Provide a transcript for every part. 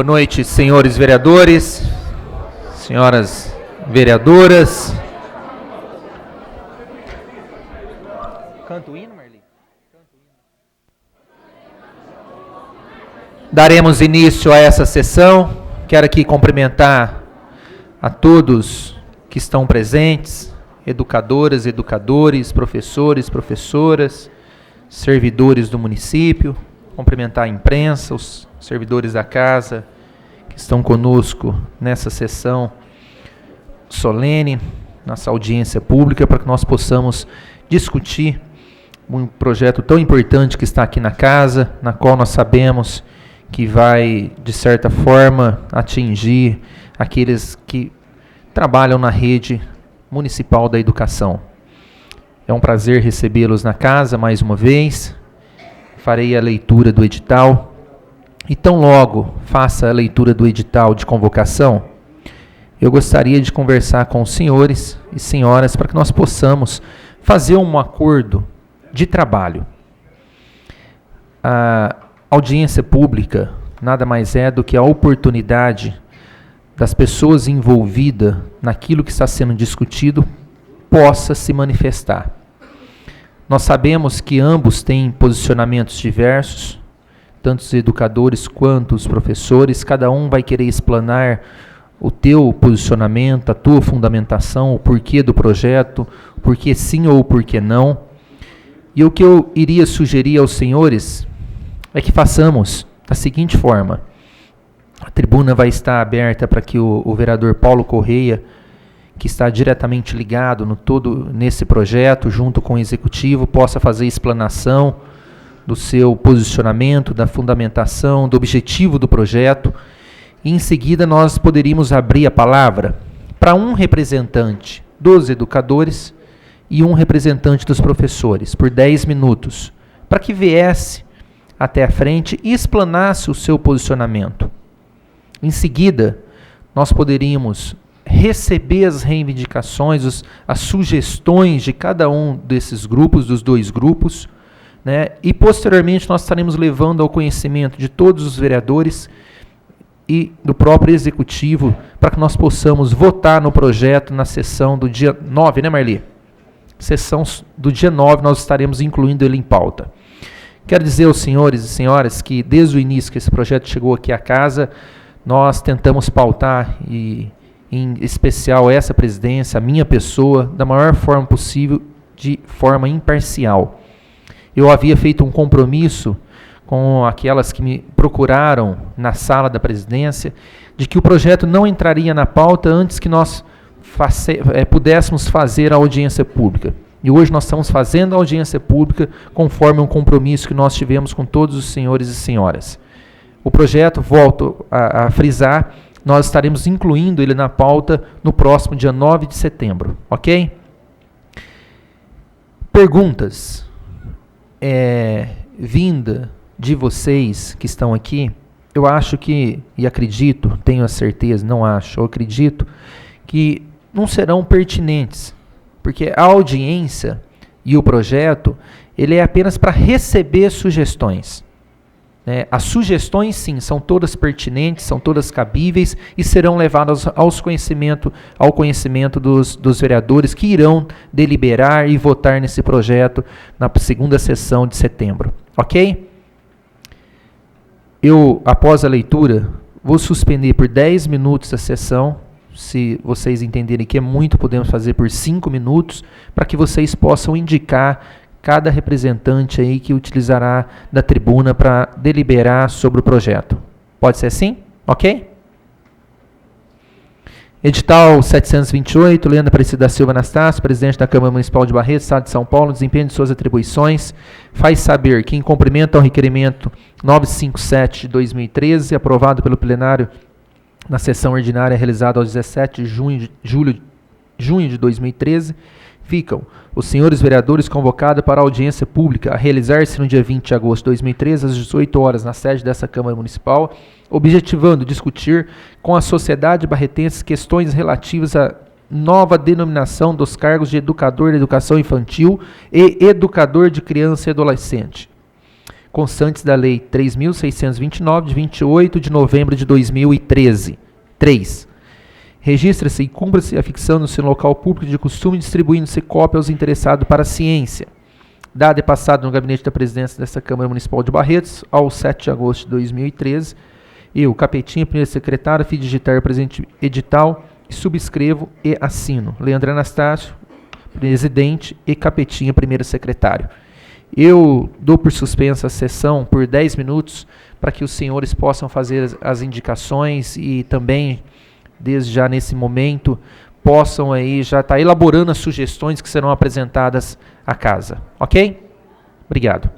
Boa noite, senhores vereadores, senhoras vereadoras. Canta o hino, Marli? Daremos início a essa sessão. Quero aqui cumprimentar a todos que estão presentes, educadoras, educadores, professores, professoras, servidores do município, cumprimentar a imprensa, os servidores da casa que estão conosco nessa sessão solene, nossa audiência pública, para que nós possamos discutir um projeto tão importante que está aqui na casa, na qual nós sabemos que vai, de certa forma, atingir aqueles que trabalham na rede municipal da educação. É um prazer recebê-los na casa mais uma vez. Farei a leitura do edital. E tão logo faça a leitura do edital de convocação, eu gostaria de conversar com os senhores e senhoras para que nós possamos fazer um acordo de trabalho. A audiência pública nada mais é do que a oportunidade das pessoas envolvidas naquilo que está sendo discutido possa se manifestar. Nós sabemos que ambos têm posicionamentos diversos, tanto os educadores quanto os professores, cada um vai querer explanar o teu posicionamento, a tua fundamentação, o porquê do projeto, o porquê sim ou o porquê não. E o que eu iria sugerir aos senhores é que façamos da seguinte forma: a tribuna vai estar aberta para que o vereador Paulo Correia, que está diretamente ligado nesse projeto, junto com o executivo, possa fazer explanação do seu posicionamento, da fundamentação, do objetivo do projeto. E em seguida nós poderíamos abrir a palavra para um representante dos educadores e um representante dos professores, por 10 minutos, para que viesse até a frente e explanasse o seu posicionamento. Em seguida, nós poderíamos receber as reivindicações, as sugestões de cada um desses grupos, dos dois grupos, né? E posteriormente nós estaremos levando ao conhecimento de todos os vereadores e do próprio executivo para que nós possamos votar no projeto na sessão do dia 9, né, Marli? Sessão do dia 9 nós estaremos incluindo ele em pauta. Quero dizer aos senhores e senhoras que desde o início que esse projeto chegou aqui à casa, nós tentamos pautar, e em especial essa presidência, a minha pessoa, da maior forma possível, de forma imparcial. Eu havia feito um compromisso com aquelas que me procuraram na sala da presidência, de que o projeto não entraria na pauta antes que nós pudéssemos fazer a audiência pública. E hoje nós estamos fazendo a audiência pública conforme um compromisso que nós tivemos com todos os senhores e senhoras. O projeto, volto a frisar, nós estaremos incluindo ele na pauta no próximo dia 9 de setembro, ok? Perguntas vinda de vocês que estão aqui, eu acho que, e acredito, tenho a certeza, não acho, eu acredito, que não serão pertinentes, porque a audiência e o projeto, ele é apenas para receber sugestões. As sugestões, sim, são todas pertinentes, são todas cabíveis e serão levadas ao conhecimento dos vereadores que irão deliberar e votar nesse projeto na segunda sessão de setembro. Ok? Eu, após a leitura, vou suspender por 10 minutos a sessão. Se vocês entenderem que é muito, podemos fazer por 5 minutos, para que vocês possam indicar cada representante aí que utilizará da tribuna para deliberar sobre o projeto. Pode ser assim? Ok? Edital 728, Leandro Aparecida da Silva Anastácio, presidente da Câmara Municipal de Barretos, Estado de São Paulo, desempenho de suas atribuições, faz saber que, em cumprimento ao requerimento 957 de 2013, aprovado pelo plenário na sessão ordinária realizada aos 17 de junho de 2013, ficam os senhores vereadores convocados para a audiência pública a realizar-se no dia 20 de agosto de 2013, às 18 horas, na sede dessa Câmara Municipal, objetivando discutir com a sociedade barretense questões relativas à nova denominação dos cargos de educador de educação infantil e educador de criança e adolescente. constantes da Lei 3.629, de 28 de novembro de 2013. 3. Registra-se e cumpra-se a ficção no seu local público de costume, distribuindo-se cópia aos interessados para a ciência. Dado e passado no gabinete da presidência desta Câmara Municipal de Barretos, ao 7 de agosto de 2013. Eu, Capetinha, primeiro secretário, fiz digitar o presente edital, subscrevo e assino. Leandro Anastácio, presidente, e Capetinha, primeiro secretário. Eu dou por suspensa a sessão por 10 minutos para que os senhores possam fazer as indicações e também, desde já nesse momento, possam aí já estar elaborando as sugestões que serão apresentadas à casa. Ok? Obrigado.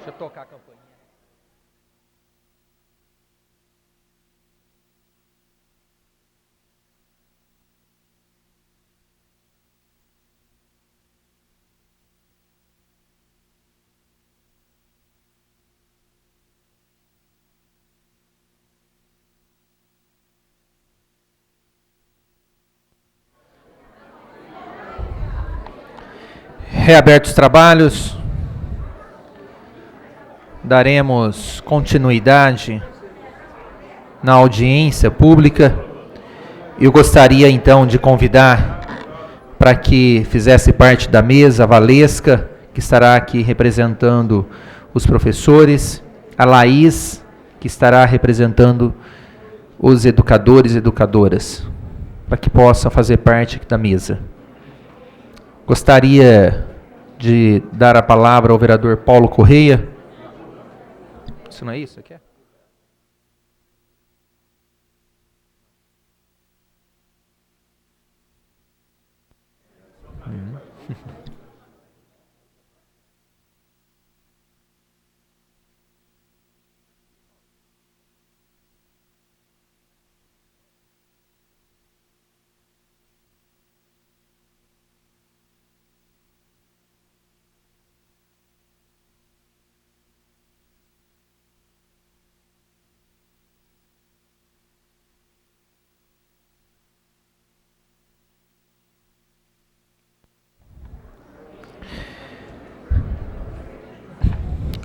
Deixa eu tocar a campainha. Reabertos os trabalhos, daremos continuidade na audiência pública. Eu gostaria então de convidar para que fizesse parte da mesa a Valesca, que estará aqui representando os professores, a Laís, que estará representando os educadores e educadoras, para que possam fazer parte da mesa. Gostaria de dar a palavra ao vereador Paulo Correia. Isso não é isso aqui?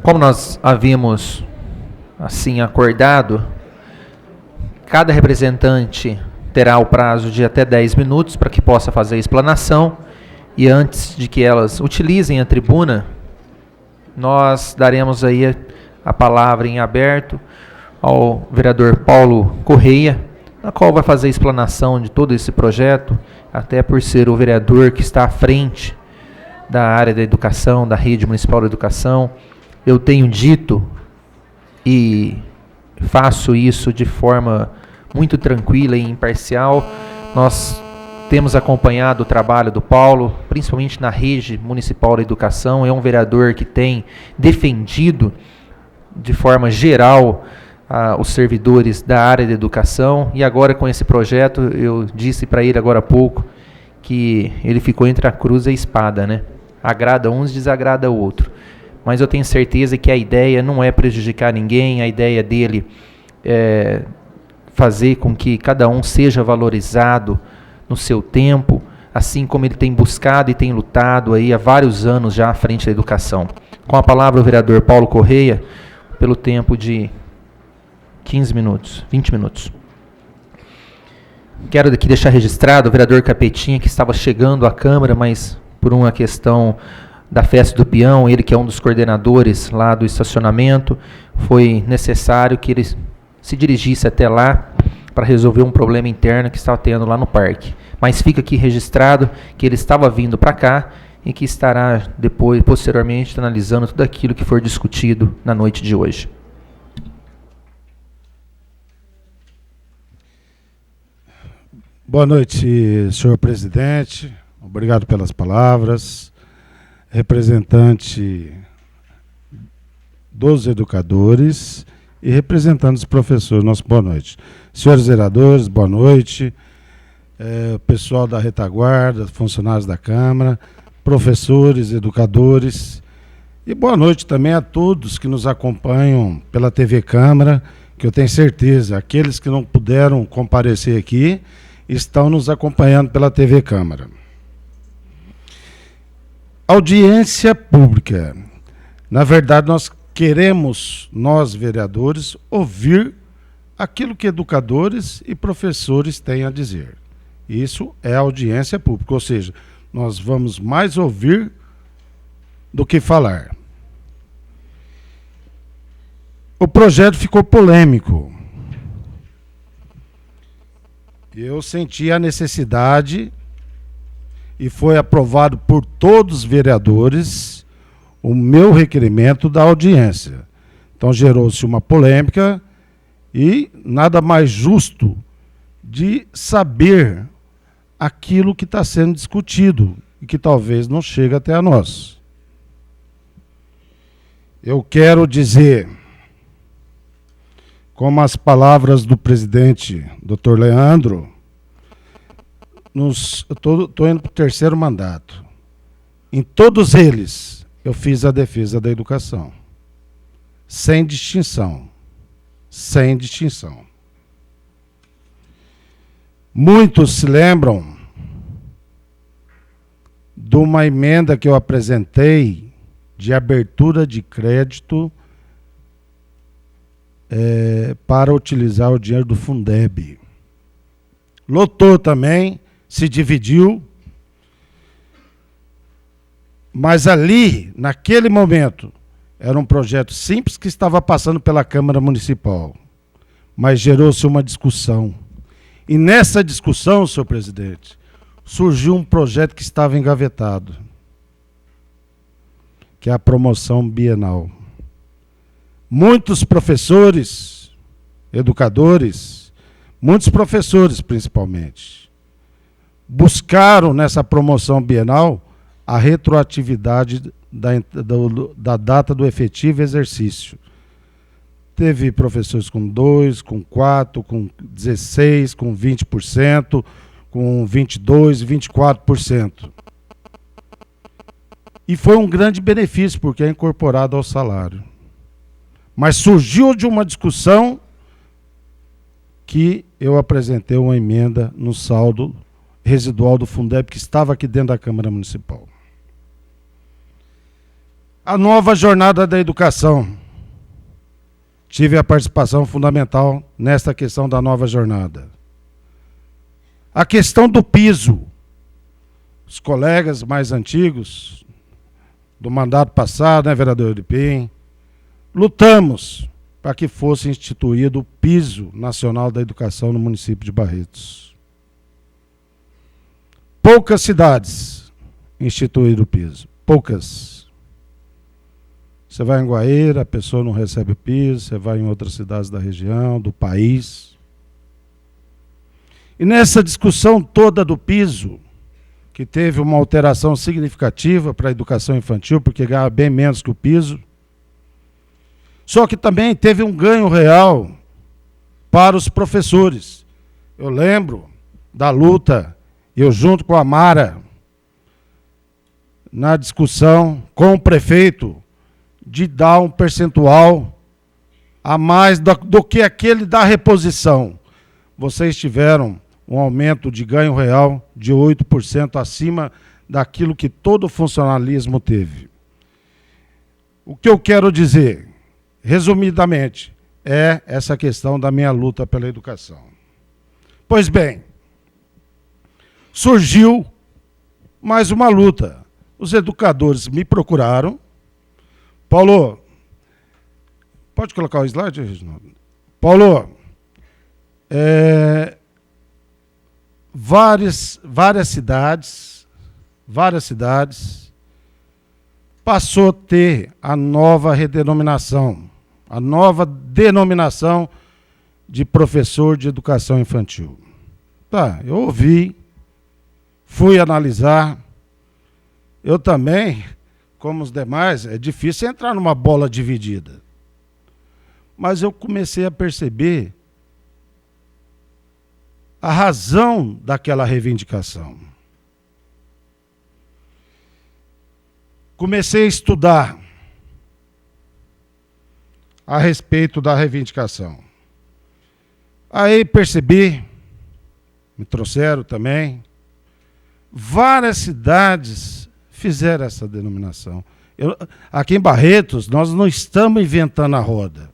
Como nós havíamos assim acordado, cada representante terá o prazo de até 10 minutos para que possa fazer a explanação, e antes de que elas utilizem a tribuna, nós daremos aí a palavra em aberto ao vereador Paulo Correia, na qual vai fazer a explanação de todo esse projeto, até por ser o vereador que está à frente da área da educação, da rede municipal de educação. Eu tenho dito e faço isso de forma muito tranquila e imparcial. Nós temos acompanhado o trabalho do Paulo, principalmente na rede municipal da educação. É um vereador que tem defendido de forma geral os servidores da área da educação, e agora com esse projeto, eu disse para ele agora há pouco que ele ficou entre a cruz e a espada, né? Agrada uns, desagrada o outro. Mas eu tenho certeza que a ideia não é prejudicar ninguém, a ideia dele é fazer com que cada um seja valorizado no seu tempo, assim como ele tem buscado e tem lutado aí há vários anos já à frente da educação. Com a palavra o vereador Paulo Correia, pelo tempo de 15 minutos, 20 minutos. Quero aqui deixar registrado o vereador Capetinha, que estava chegando à Câmara, mas por uma questão da Festa do Peão, ele que é um dos coordenadores lá do estacionamento, foi necessário que ele se dirigisse até lá para resolver um problema interno que estava tendo lá no parque. Mas fica aqui registrado que ele estava vindo para cá e que estará depois, posteriormente, analisando tudo aquilo que for discutido na noite de hoje. Boa noite, senhor presidente. Obrigado pelas palavras. Representante dos educadores e representante dos professores, nossa boa noite. Senhores vereadores, boa noite. Pessoal da retaguarda, funcionários da Câmara, professores, educadores. E boa noite também a todos que nos acompanham pela TV Câmara, que eu tenho certeza, aqueles que não puderam comparecer aqui, estão nos acompanhando pela TV Câmara. Audiência pública. Na verdade, nós queremos, nós vereadores, ouvir aquilo que educadores e professores têm a dizer. Isso é audiência pública, ou seja, nós vamos mais ouvir do que falar. O projeto ficou polêmico. Eu senti a necessidade, e foi aprovado por todos os vereadores, o meu requerimento da audiência. Então gerou-se uma polêmica e nada mais justo de saber aquilo que está sendo discutido e que talvez não chegue até a nós. eu quero dizer, como as palavras do presidente, Dr. Leandro, estou indo para o terceiro mandato. Em todos eles, eu fiz a defesa da educação. Sem distinção. Sem distinção. Muitos se lembram de uma emenda que eu apresentei de abertura de crédito para utilizar o dinheiro do Fundeb. Lotou também, se dividiu, mas ali, naquele momento, era um projeto simples que estava passando pela Câmara Municipal, mas gerou-se uma discussão. E nessa discussão, senhor presidente, surgiu um projeto que estava engavetado, que é a promoção bienal. Muitos professores, educadores, muitos professores principalmente, buscaram nessa promoção bienal a retroatividade da data do efetivo exercício. Teve professores com 2, com 4, com 16, com 20%, com 22%, 24%. E foi um grande benefício, porque é incorporado ao salário. Mas surgiu de uma discussão que eu apresentei uma emenda no saldo residual do Fundeb, que estava aqui dentro da Câmara Municipal. A nova jornada da educação. Tive a participação fundamental nesta questão da nova jornada. A questão do piso. Os colegas mais antigos, do mandato passado, né, vereador Euripim, lutamos para que fosse instituído o Piso Nacional da Educação no município de Barretos. Poucas cidades instituíram o piso. Poucas. Você vai em Guaíra, a pessoa não recebe piso, você vai em outras cidades da região, do país. E nessa discussão toda do piso, que teve uma alteração significativa para a educação infantil, porque ganha bem menos que o piso, só que também teve um ganho real para os professores. Eu lembro da luta, eu junto com a Mara, na discussão com o prefeito, de dar um percentual a mais do que aquele da reposição. Vocês tiveram um aumento de ganho real de 8% acima daquilo que todo o funcionalismo teve. O que eu quero dizer, resumidamente, é essa questão da minha luta pela educação. Pois bem, surgiu mais uma luta. Os educadores me procuraram. Paulo, pode colocar o slide, Reginaldo? Paulo, várias cidades passou a ter a nova redenominação, a nova denominação de professor de educação infantil. Tá, eu ouvi, fui analisar, eu também, como os demais, é difícil entrar numa bola dividida. Mas eu comecei a perceber a razão daquela reivindicação. Comecei a estudar a respeito da reivindicação. Aí percebi, me trouxeram também, várias cidades fizeram essa denominação. Aqui em Barretos, nós não estamos inventando a roda.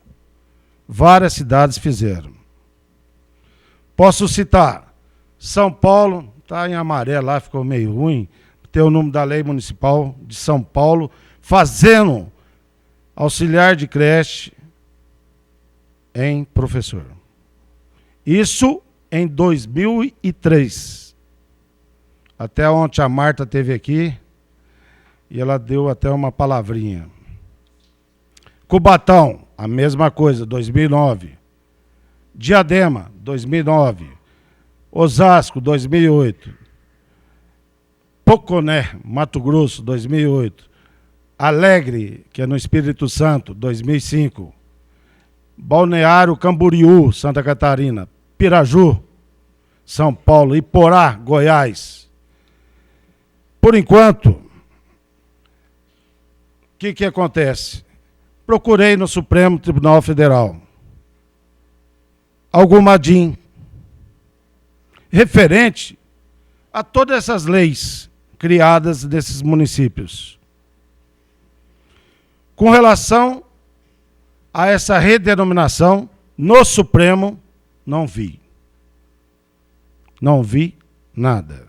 Várias cidades fizeram. Posso citar São Paulo, está em amarelo lá, ficou meio ruim, tem o número da Lei Municipal de São Paulo, fazendo auxiliar de creche em professor. Isso em 2003. Até ontem a Marta esteve aqui e ela deu até uma palavrinha. Cubatão, a mesma coisa, 2009. Diadema, 2009. Osasco, 2008. Poconé, Mato Grosso, 2008. Alegre, que é no Espírito Santo, 2005. Balneário Camboriú, Santa Catarina. Piraju, São Paulo. Iporá, Goiás. Por enquanto, o que acontece? Procurei no Supremo Tribunal Federal alguma DIN referente a todas essas leis criadas desses municípios. Com relação a essa redenominação, no Supremo, não vi. Não vi nada.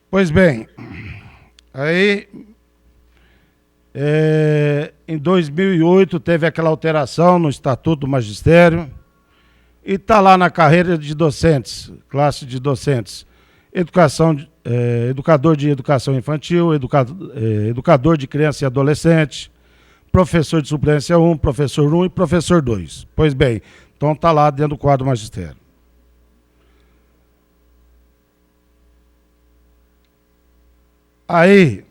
Pois bem, aí, em 2008, teve aquela alteração no Estatuto do Magistério, e está lá na carreira de docentes, classe de docentes, educador de educação infantil, educador de criança e adolescente, professor de suplência 1, professor 1 e professor 2. Pois bem, então está lá dentro do quadro magistério. Aí,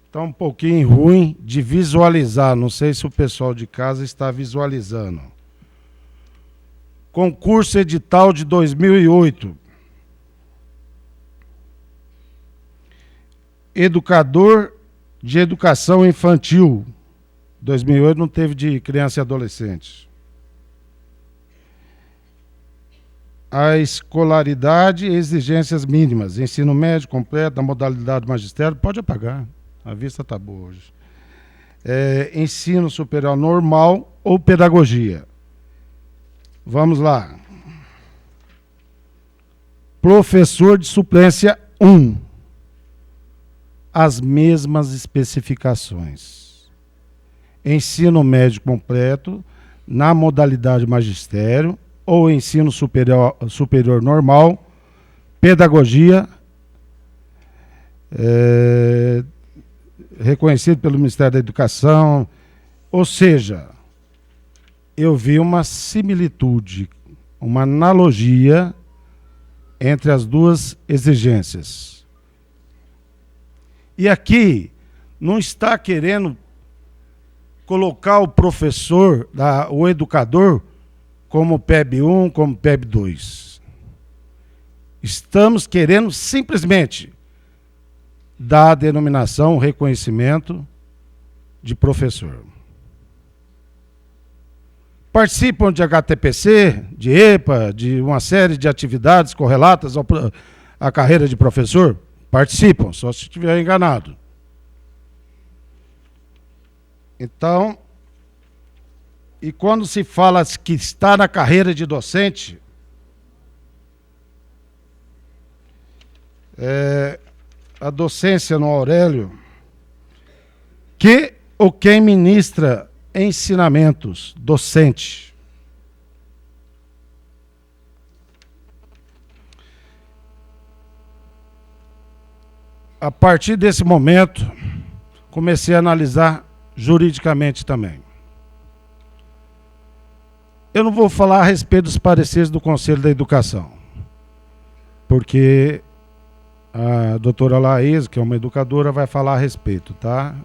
está um pouquinho ruim de visualizar, não sei se o pessoal de casa está visualizando. Concurso edital de 2008. Educador de educação infantil. 2008 não teve de criança e adolescente. A escolaridade e exigências mínimas. Ensino médio completo, da modalidade magistério. Pode apagar, a vista está boa hoje. Ensino superior normal ou pedagogia. Vamos lá. Professor de suplência 1. As mesmas especificações. Ensino médio completo, na modalidade magistério, ou ensino superior normal, pedagogia, reconhecido pelo Ministério da Educação. Ou seja, eu vi uma similitude, uma analogia entre as duas exigências. E aqui não está querendo colocar o professor, o educador, como PEB 1, como PEB 2. Estamos querendo simplesmente dar a denominação, o reconhecimento de professor. Participam de HTPC, de EPA, de uma série de atividades correlatas à carreira de professor? Participam, só se estiver enganado. Então, e quando se fala que está na carreira de docente, a docência no Aurélio, que ou quem ministra ensinamentos, docente. A partir desse momento, comecei a analisar juridicamente também. Eu não vou falar a respeito dos pareceres do Conselho da Educação, porque a doutora Laís, que é uma educadora, vai falar a respeito, tá?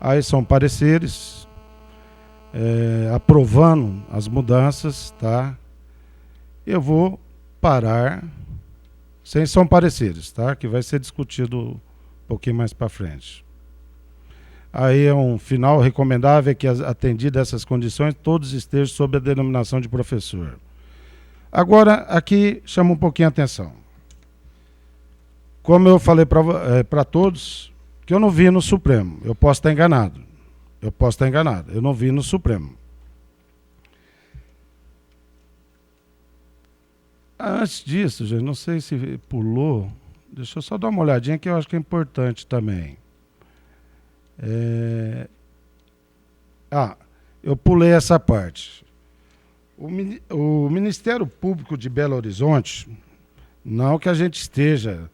Aí são pareceres, aprovando as mudanças, tá? Eu vou parar, são pareceres, tá? Que vai ser discutido um pouquinho mais para frente. Aí é um final recomendável que, atendidas essas condições, todos estejam sob a denominação de professor. Agora, aqui chama um pouquinho a atenção. Como eu falei para todos, que eu não vi no Supremo. Eu posso estar enganado. Eu não vi no Supremo. Antes disso, gente, não sei se pulou. Deixa eu só dar uma olhadinha que eu acho que é importante também. Eu pulei essa parte. O Ministério Público de Belo Horizonte, não que a gente esteja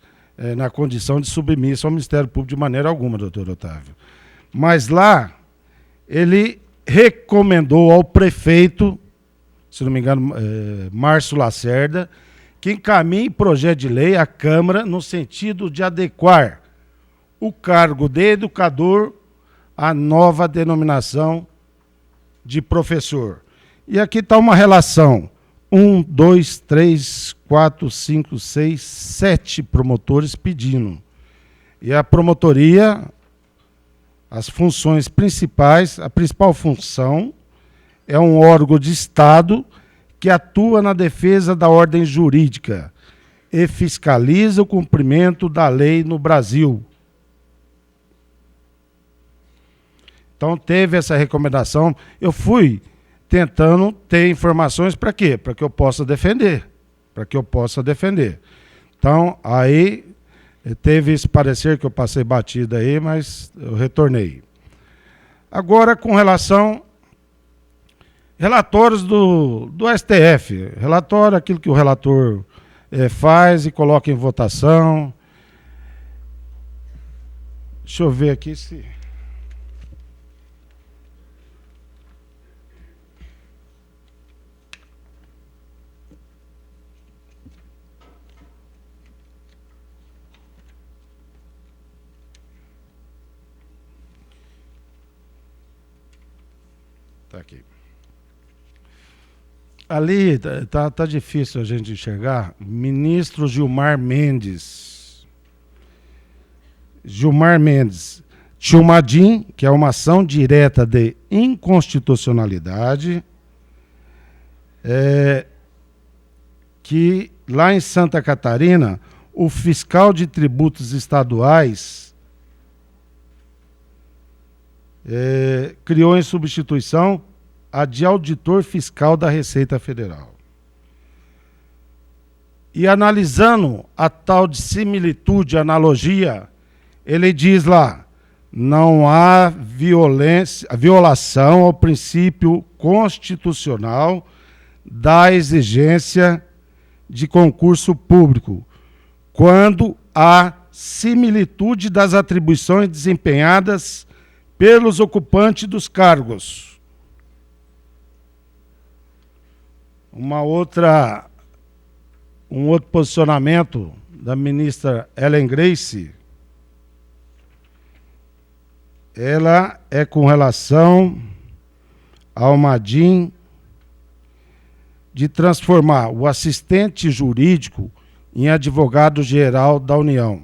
na condição de submissa ao Ministério Público de maneira alguma, doutor Otávio, mas lá ele recomendou ao prefeito, se não me engano, Márcio Lacerda, que encaminhe projeto de lei à Câmara no sentido de adequar o cargo de educador à nova denominação de professor. E aqui está uma relação. 1, 2, 3, 4, 5, 6, 7 promotores pedindo. E a promotoria, as funções principais, a principal função é um órgão de Estado que atua na defesa da ordem jurídica e fiscaliza o cumprimento da lei no Brasil. Então teve essa recomendação. Eu fui tentando ter informações para quê? Para que eu possa defender. Para que eu possa defender. Então, aí teve esse parecer que eu passei batido aí, mas eu retornei. Agora, com relação relatórios do STF. Relatório, aquilo que o relator faz e coloca em votação. Deixa eu ver aqui se... Tá aqui. Ali tá difícil a gente enxergar. Ministro Gilmar Mendes. Tilmadim, que é uma ação direta de inconstitucionalidade, que lá em Santa Catarina, o fiscal de tributos estaduais criou em substituição a de auditor fiscal da Receita Federal. E analisando a tal de similitude, analogia, ele diz lá, não há violação ao princípio constitucional da exigência de concurso público, quando há similitude das atribuições desempenhadas pelos ocupantes dos cargos. Um outro posicionamento da ministra Ellen Grace, ela é com relação ao Madin de transformar o assistente jurídico em advogado-geral da União.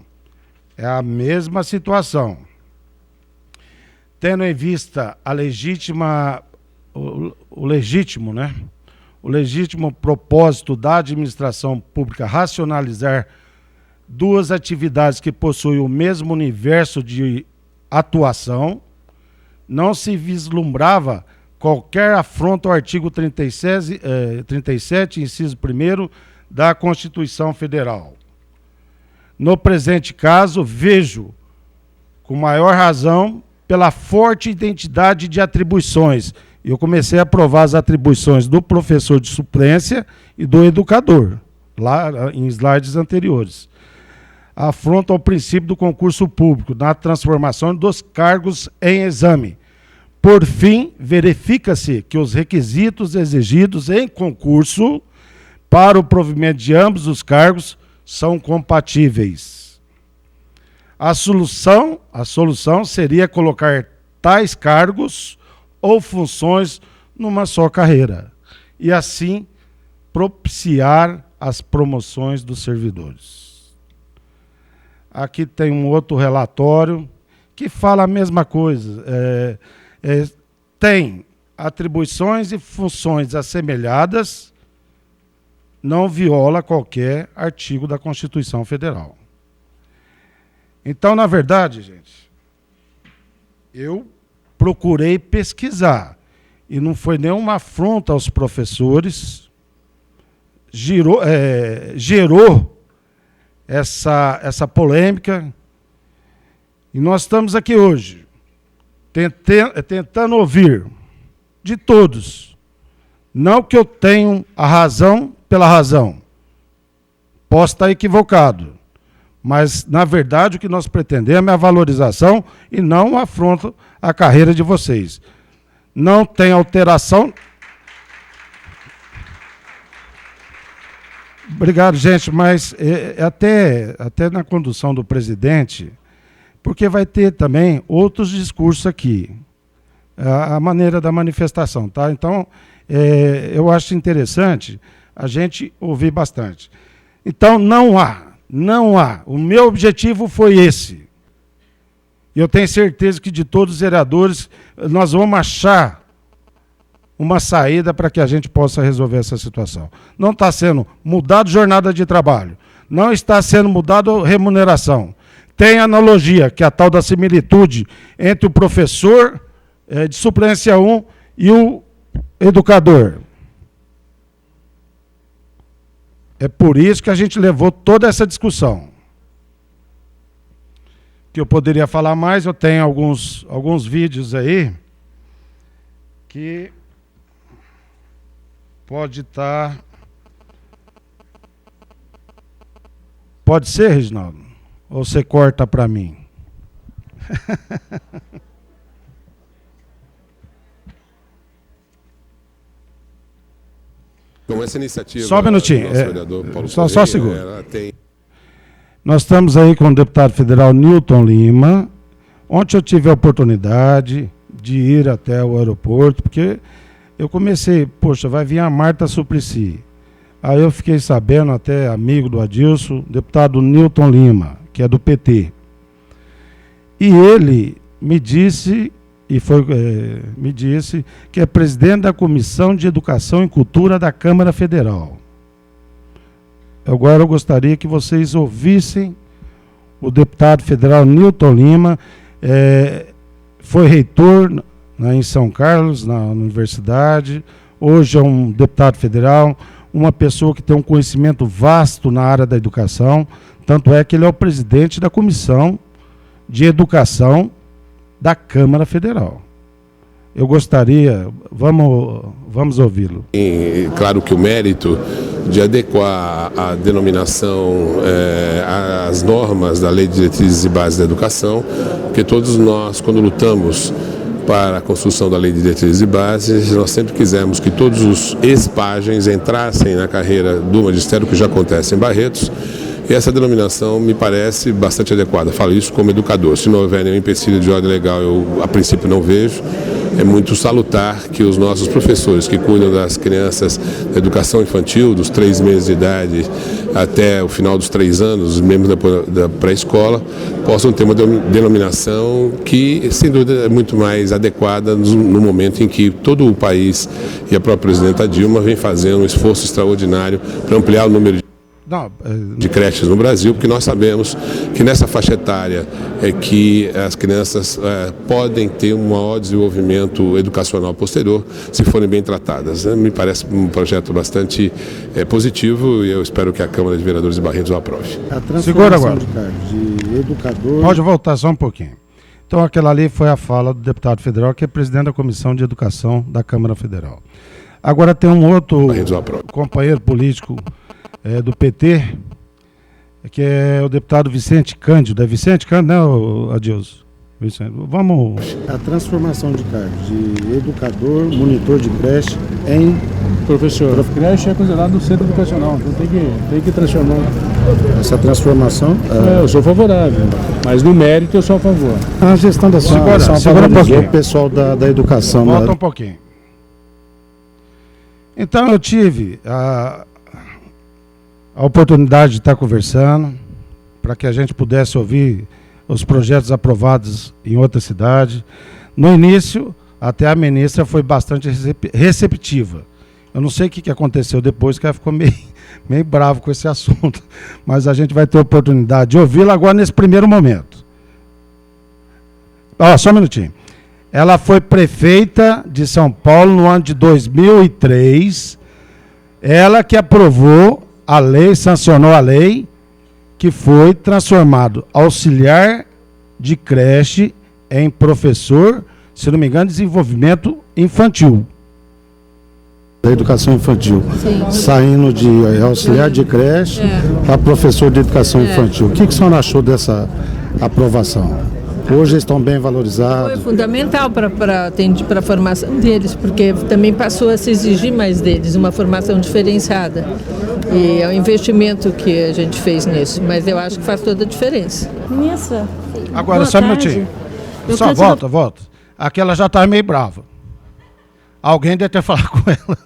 É a mesma situação. Tendo em vista a o legítimo propósito da administração pública racionalizar duas atividades que possuem o mesmo universo de atuação, não se vislumbrava qualquer afronta ao artigo 37, inciso 1º, da Constituição Federal. No presente caso, vejo, com maior razão, pela forte identidade de atribuições. Eu comecei a provar as atribuições do professor de suplência e do educador, lá em slides anteriores. Afronta ao princípio do concurso público, na transformação dos cargos em exame. Por fim, verifica-se que os requisitos exigidos em concurso para o provimento de ambos os cargos são compatíveis. A solução seria colocar tais cargos ou funções numa só carreira e assim propiciar as promoções dos servidores. Aqui tem um outro relatório que fala a mesma coisa. Tem atribuições e funções assemelhadas, não viola qualquer artigo da Constituição Federal. Então, na verdade, gente, eu procurei pesquisar e não foi nenhuma afronta aos professores, gerou essa polêmica e nós estamos aqui hoje tentando ouvir de todos, não que eu tenha a razão pela razão, posso estar equivocado, mas, na verdade, o que nós pretendemos é a valorização e não a afronta à carreira de vocês. Não tem alteração. Obrigado, gente, mas até na condução do presidente, porque vai ter também outros discursos aqui, a maneira da manifestação, tá? Então, eu acho interessante a gente ouvir bastante. Então, não há. O meu objetivo foi esse. E eu tenho certeza que de todos os vereadores, nós vamos achar uma saída para que a gente possa resolver essa situação. Não está sendo mudado jornada de trabalho, não está sendo mudado remuneração. Tem analogia, que é a tal da similitude entre o professor de suplência 1 e o educador. É por isso que a gente levou toda essa discussão. Que eu poderia falar mais, eu tenho alguns vídeos aí que pode estar... Pode ser, Reginaldo? Ou você corta para mim? Com essa iniciativa... Só um minutinho. Só um segundo. Tem... Nós estamos aí com o deputado federal Newton Lima. Ontem eu tive a oportunidade de ir até o aeroporto, porque eu comecei, poxa, vai vir a Marta Suplicy. Aí eu fiquei sabendo, até amigo do Adilson, deputado Newton Lima, que é do PT. E ele me disse, que é presidente da Comissão de Educação e Cultura da Câmara Federal. Agora eu gostaria que vocês ouvissem o deputado federal Newton Lima, foi reitor em São Carlos, na universidade, hoje é um deputado federal, uma pessoa que tem um conhecimento vasto na área da educação, tanto é que ele é o presidente da Comissão de Educação da Câmara Federal. Eu gostaria, vamos ouvi-lo. Claro que o mérito de adequar a denominação às normas da Lei de Diretrizes e Bases da Educação, porque todos nós, quando lutamos para a construção da Lei de Diretrizes e Bases, nós sempre quisemos que todos os ex-pajens entrassem na carreira do magistério, que já acontece em Barretos, e essa denominação me parece bastante adequada. Falo isso como educador. Se não houver nenhum empecilho de ordem legal, eu a princípio não vejo. É muito salutar que os nossos professores que cuidam das crianças da educação infantil, dos 3 meses de idade até o final dos 3 anos, os membros da pré-escola, possam ter uma denominação que, sem dúvida, é muito mais adequada no momento em que todo o país e a própria presidenta Dilma vem fazendo um esforço extraordinário para ampliar o número de creches no Brasil, porque nós sabemos que nessa faixa etária é que as crianças podem ter um maior desenvolvimento educacional posterior se forem bem tratadas. Me parece um projeto bastante positivo e eu espero que a Câmara de Vereadores de Barretos o aprove. A transformação de educador... Pode voltar só um pouquinho. Então aquela ali foi a fala do deputado federal, que é presidente da Comissão de Educação da Câmara Federal. Agora tem um outro companheiro político do PT, que é o deputado Vicente Cândido. É Vicente Cândido, né, Adilson? Vicente. Vamos... A transformação de cargos de educador, monitor de creche em professor. Creche é considerado centro educacional, então tem que transformar. Essa transformação... eu sou favorável, mas no mérito eu sou a favor. A gestão da segura um pouquinho. O pessoal da educação... Volta um pouquinho. Então eu tive a oportunidade de estar conversando, para que a gente pudesse ouvir os projetos aprovados em outra cidade. No início, até a ministra foi bastante receptiva. Eu não sei o que aconteceu depois, que ela ficou meio bravo com esse assunto, mas a gente vai ter oportunidade de ouvi-la agora nesse primeiro momento. Só um minutinho. Ela foi prefeita de São Paulo no ano de 2003, ela que aprovou a lei, sancionou a lei, que foi transformado auxiliar de creche em professor, se não me engano, desenvolvimento infantil. Da educação infantil. Sim. Saindo de auxiliar de creche para professor de educação infantil. O que a senhora achou dessa aprovação? Hoje estão bem valorizados. Foi fundamental para a formação deles, porque também passou a se exigir mais deles, uma formação diferenciada. E é um investimento que a gente fez nisso, mas eu acho que faz toda a diferença. Ministra, Agora, boa só um tarde. minutinho. Eu Só quero volta. Aquela já tá meio brava. Alguém deve ter falado com ela.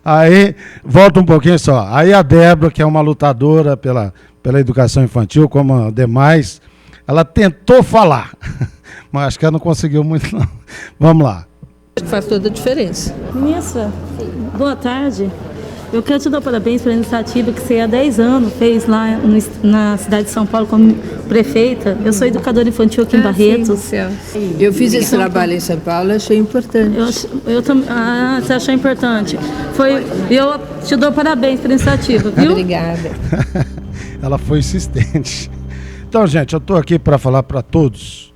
Aí, volta um pouquinho só. Aí a Débora, que é uma lutadora pela educação infantil, como a demais, ela tentou falar, mas acho que ela não conseguiu muito, não. Vamos lá. Acho que faz toda a diferença. Ministra, boa tarde. Eu quero te dar parabéns pela iniciativa que você há 10 anos fez lá na cidade de São Paulo como prefeita. Eu sou educadora infantil aqui em Barretos. Eu fiz esse trabalho em São Paulo, achei importante. Você achou importante? Eu te dou parabéns pela iniciativa, viu? Obrigada. Ela foi insistente. Então, gente, eu estou aqui para falar para todos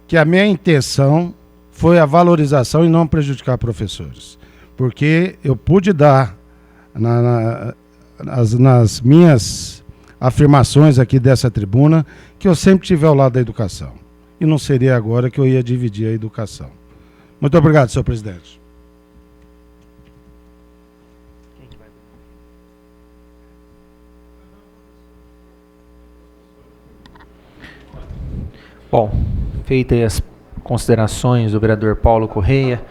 que a minha intenção foi a valorização e não prejudicar professores. Porque eu pude dar nas minhas afirmações aqui dessa tribuna que eu sempre estive ao lado da educação. E não seria agora que eu ia dividir a educação. Muito obrigado, senhor presidente. Bom, feitas as considerações do vereador Paulo Correia,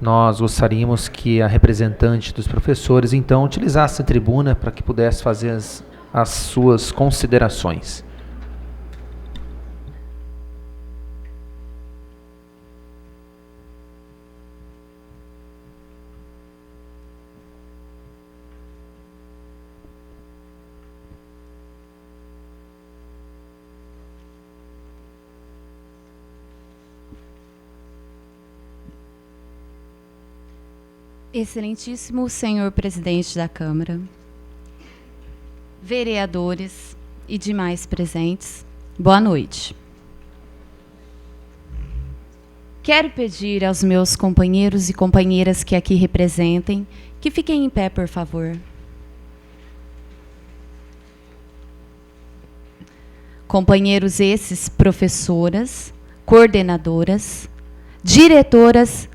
nós gostaríamos que a representante dos professores, então, utilizasse a tribuna para que pudesse fazer as suas considerações. Excelentíssimo senhor presidente da Câmara, vereadores e demais presentes, boa noite. Quero pedir aos meus companheiros e companheiras que aqui representem que fiquem em pé, por favor. Companheiros esses, professoras, coordenadoras, diretoras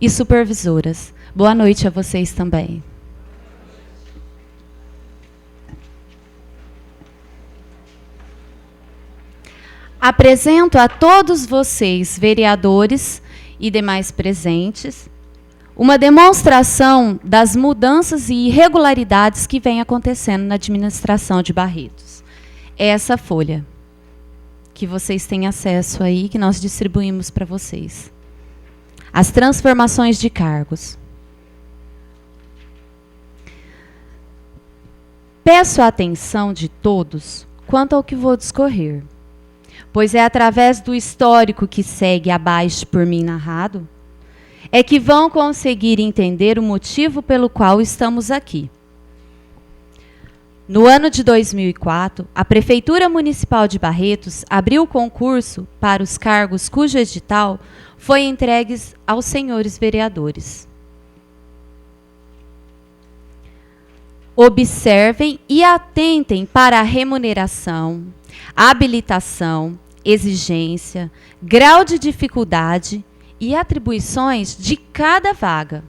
e supervisoras. Boa noite a vocês também. Apresento a todos vocês, vereadores e demais presentes, uma demonstração das mudanças e irregularidades que vem acontecendo na administração de Barretos. Essa folha que vocês têm acesso aí, que nós distribuímos para vocês. As transformações de cargos. Peço a atenção de todos quanto ao que vou discorrer, pois é através do histórico que segue abaixo por mim narrado, é que vão conseguir entender o motivo pelo qual estamos aqui. No ano de 2004, a Prefeitura Municipal de Barretos abriu o concurso para os cargos cujo edital foi entregue aos senhores vereadores. Observem e atentem para a remuneração, habilitação, exigência, grau de dificuldade e atribuições de cada vaga.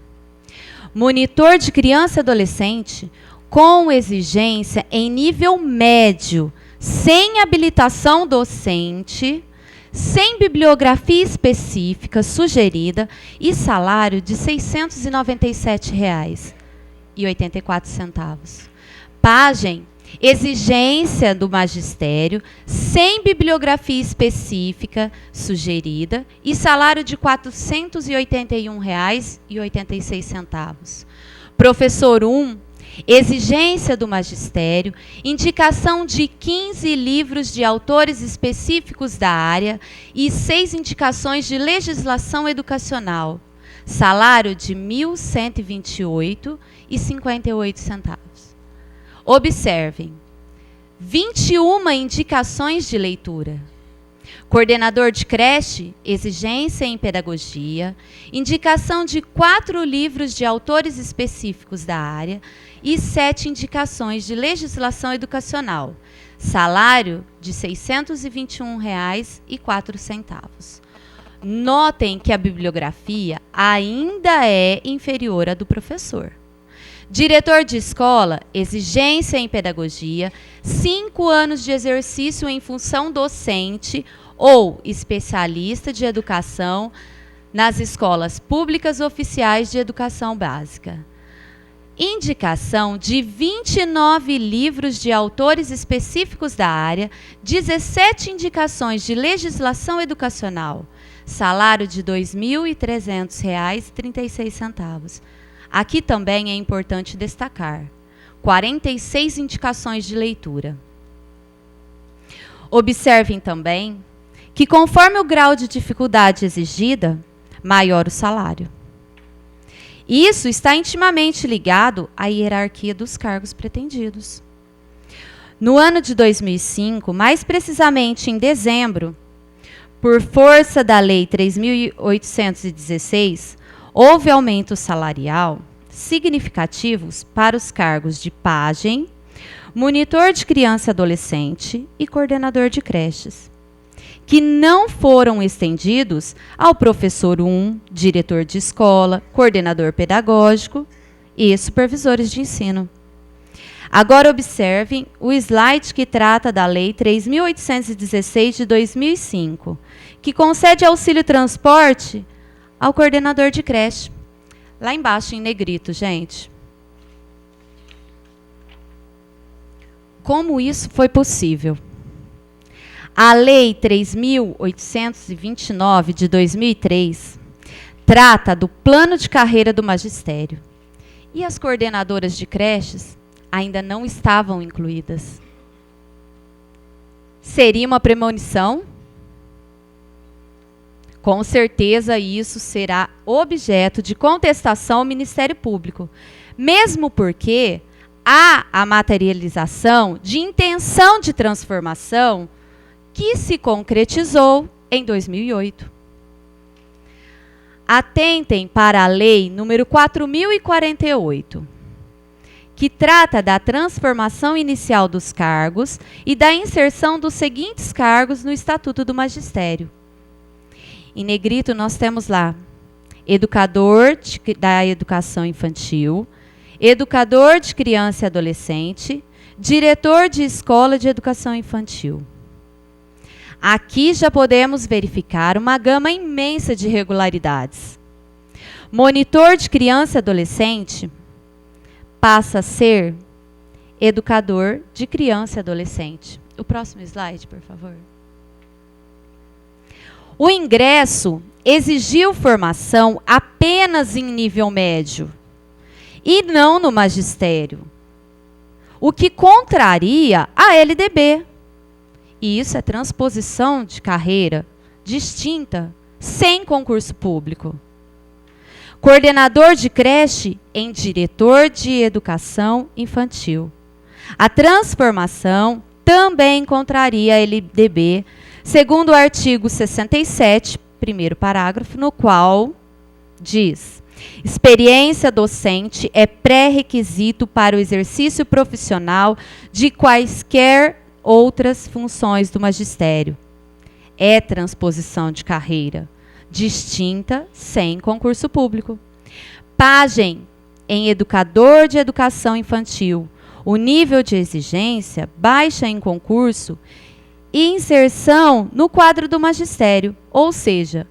Monitor de criança e adolescente com exigência em nível médio, sem habilitação docente, sem bibliografia específica sugerida e salário de R$ 697,84. Pajem, exigência do magistério, sem bibliografia específica sugerida e salário de R$ 481,86. Professor 1, exigência do magistério, indicação de 15 livros de autores específicos da área e 6 indicações de legislação educacional. Salário de R$ 1.128,58. Observem, 21 indicações de leitura. Coordenador de creche, exigência em pedagogia, indicação de 4 livros de autores específicos da área e 7 indicações de legislação educacional. Salário de R$ 621,04. Notem que a bibliografia ainda é inferior à do professor. Diretor de escola, exigência em pedagogia, 5 anos de exercício em função docente ou especialista de educação nas escolas públicas oficiais de educação básica. Indicação de 29 livros de autores específicos da área, 17 indicações de legislação educacional, salário de R$ 2.300,36. Aqui também é importante destacar 46 indicações de leitura. Observem também que, conforme o grau de dificuldade exigida, maior o salário. Isso está intimamente ligado à hierarquia dos cargos pretendidos. No ano de 2005, mais precisamente em dezembro, por força da Lei 3.816, houve aumento salarial significativos para os cargos de pajem, monitor de criança e adolescente e coordenador de creches, que não foram estendidos ao professor 1, diretor de escola, coordenador pedagógico e supervisores de ensino. Agora observem o slide que trata da Lei 3.816 de 2005, que concede auxílio transporte ao coordenador de creche. Lá embaixo, em negrito, gente. Como isso foi possível? A Lei 3.829 de 2003 trata do plano de carreira do magistério. E as coordenadoras de creches ainda não estavam incluídas. Seria uma premonição? Com certeza isso será objeto de contestação ao Ministério Público, mesmo porque há a materialização de intenção de transformação que se concretizou em 2008. Atentem para a Lei número 4.048, que trata da transformação inicial dos cargos e da inserção dos seguintes cargos no Estatuto do Magistério. Em negrito, nós temos lá educador da educação infantil, educador de criança e adolescente, diretor de escola de educação infantil. Aqui já podemos verificar uma gama imensa de irregularidades. Monitor de criança e adolescente passa a ser educador de criança e adolescente. O próximo slide, por favor. O ingresso exigiu formação apenas em nível médio e não no magistério, o que contraria a LDB. E isso é transposição de carreira distinta, sem concurso público. Coordenador de creche em diretor de educação infantil. A transformação também contraria a LDB, segundo o artigo 67, primeiro parágrafo, no qual diz: experiência docente é pré-requisito para o exercício profissional de quaisquer outras funções do magistério. É transposição de carreira distinta, sem concurso público. Pajem em educador de educação infantil. O nível de exigência baixa em concurso e inserção no quadro do magistério, ou seja,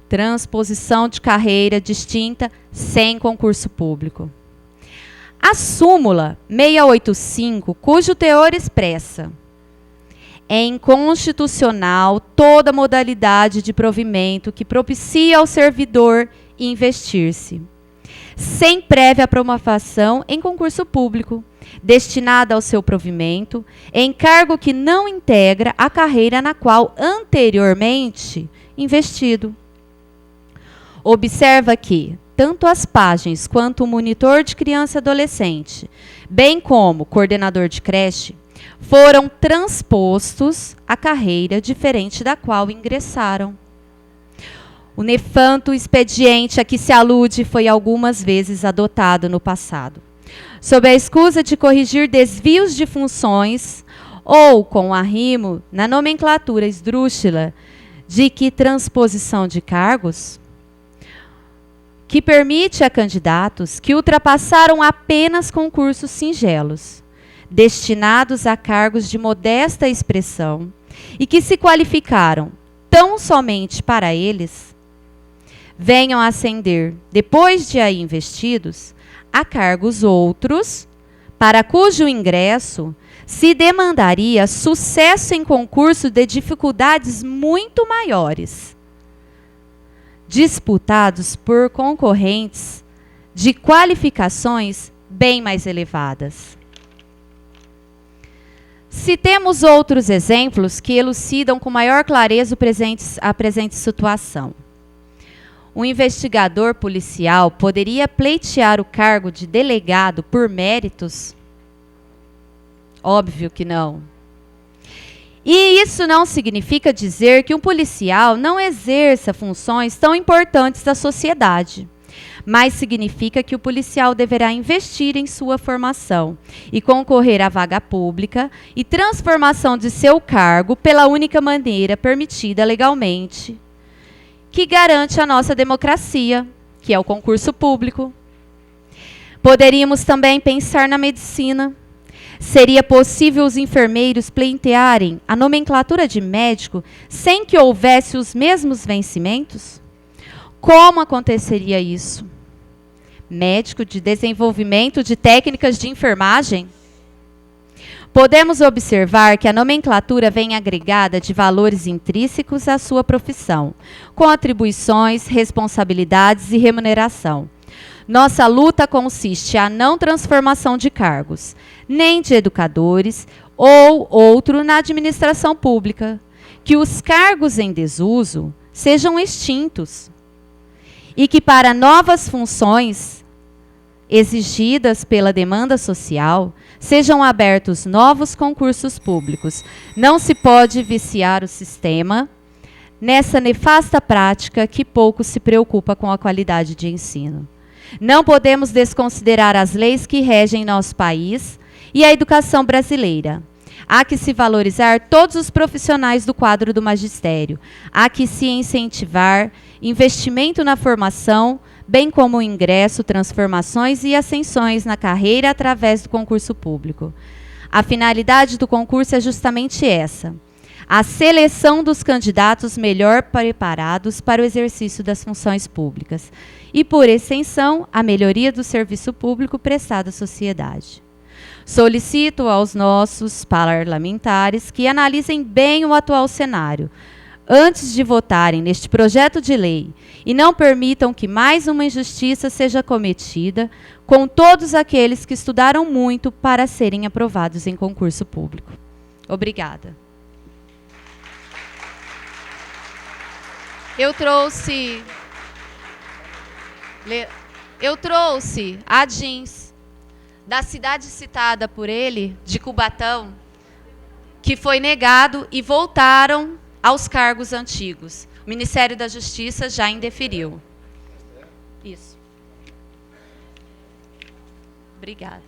transposição de carreira distinta, sem concurso público. A súmula 685, cujo teor expressa: é inconstitucional toda modalidade de provimento que propicia ao servidor investir-se, sem prévia aprovação em concurso público, destinada ao seu provimento, em cargo que não integra a carreira na qual anteriormente investido. Observa que tanto as páginas quanto o monitor de criança e adolescente, bem como o coordenador de creche, foram transpostos à carreira diferente da qual ingressaram. O nefasto expediente a que se alude foi algumas vezes adotado no passado, sob a escusa de corrigir desvios de funções ou com arrimo na nomenclatura esdrúxula de que transposição de cargos que permite a candidatos que ultrapassaram apenas concursos singelos, destinados a cargos de modesta expressão e que se qualificaram tão somente para eles, venham a ascender, depois de aí investidos, a cargos outros, para cujo ingresso se demandaria sucesso em concurso de dificuldades muito maiores, disputados por concorrentes de qualificações bem mais elevadas. Citemos outros exemplos que elucidam com maior clareza a presente situação. Um investigador policial poderia pleitear o cargo de delegado por méritos? Óbvio que não. E isso não significa dizer que um policial não exerça funções tão importantes da sociedade, mas significa que o policial deverá investir em sua formação e concorrer à vaga pública e transformação de seu cargo pela única maneira permitida legalmente, que garante a nossa democracia, que é o concurso público. Poderíamos também pensar na medicina. Seria possível os enfermeiros pleitearem a nomenclatura de médico sem que houvesse os mesmos vencimentos? Como aconteceria isso? Médico de desenvolvimento de técnicas de enfermagem? Podemos observar que a nomenclatura vem agregada de valores intrínsecos à sua profissão, com atribuições, responsabilidades e remuneração. Nossa luta consiste à não transformação de cargos, nem de educadores ou outro na administração pública, que os cargos em desuso sejam extintos e que para novas funções exigidas pela demanda social sejam abertos novos concursos públicos. Não se pode viciar o sistema nessa nefasta prática que pouco se preocupa com a qualidade de ensino. Não podemos desconsiderar as leis que regem nosso país e a educação brasileira. Há que se valorizar todos os profissionais do quadro do magistério. Há que se incentivar investimento na formação, bem como o ingresso, transformações e ascensões na carreira através do concurso público. A finalidade do concurso é justamente essa: a seleção dos candidatos melhor preparados para o exercício das funções públicas e, por extensão, a melhoria do serviço público prestado à sociedade. Solicito aos nossos parlamentares que analisem bem o atual cenário antes de votarem neste projeto de lei e não permitam que mais uma injustiça seja cometida com todos aqueles que estudaram muito para serem aprovados em concurso público. Obrigada. Eu trouxe a jeans da cidade citada por ele, de Cubatão, que foi negado e voltaram aos cargos antigos. O Ministério da Justiça já indeferiu. Isso. Obrigada.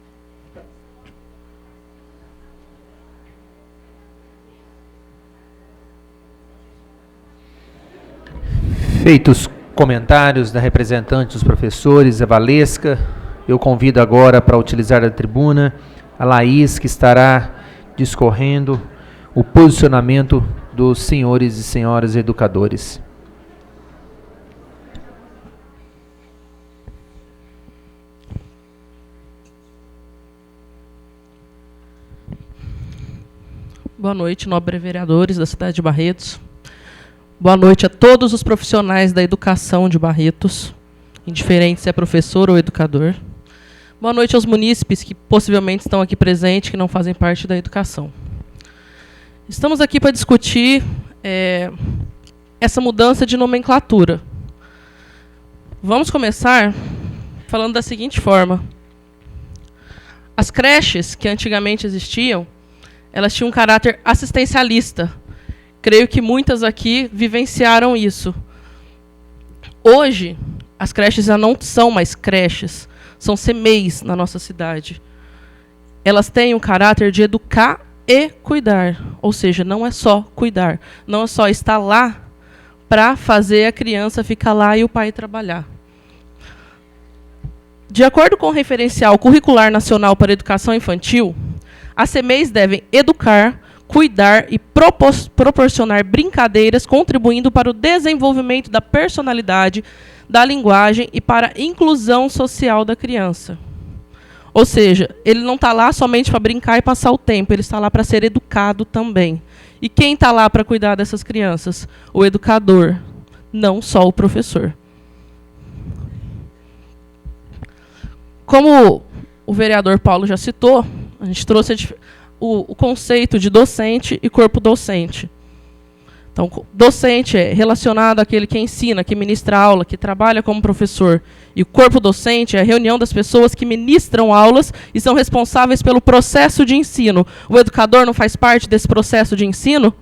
Feitos comentários da representante dos professores, a Valesca, eu convido agora para utilizar a tribuna a Laís, que estará discorrendo o posicionamento dos senhores e senhoras educadores. Boa noite, nobres vereadores da cidade de Barretos. Boa noite a todos os profissionais da educação de Barretos, indiferente se é professor ou educador. Boa noite aos munícipes que possivelmente estão aqui presentes, que não fazem parte da educação. Estamos aqui para discutir essa mudança de nomenclatura. Vamos começar falando da seguinte forma. As creches que antigamente existiam, elas tinham um caráter assistencialista. Creio que muitas aqui vivenciaram isso. Hoje, as creches já não são mais creches, são CMEIs na nossa cidade. Elas têm um caráter de educar e cuidar. Ou seja, não é só cuidar, não é só estar lá para fazer a criança ficar lá e o pai trabalhar. De acordo com o Referencial Curricular Nacional para a Educação Infantil, as CMEIs devem educar, cuidar e proporcionar brincadeiras, contribuindo para o desenvolvimento da personalidade, da linguagem e para a inclusão social da criança. Ou seja, ele não está lá somente para brincar e passar o tempo, ele está lá para ser educado também. E quem está lá para cuidar dessas crianças? O educador, não só o professor. Como o vereador Paulo já citou, a gente trouxe o conceito de docente e corpo docente. Então, docente é relacionado àquele que ensina, que ministra aula, que trabalha como professor. E o corpo docente é a reunião das pessoas que ministram aulas e são responsáveis pelo processo de ensino. O educador não faz parte desse processo de ensino?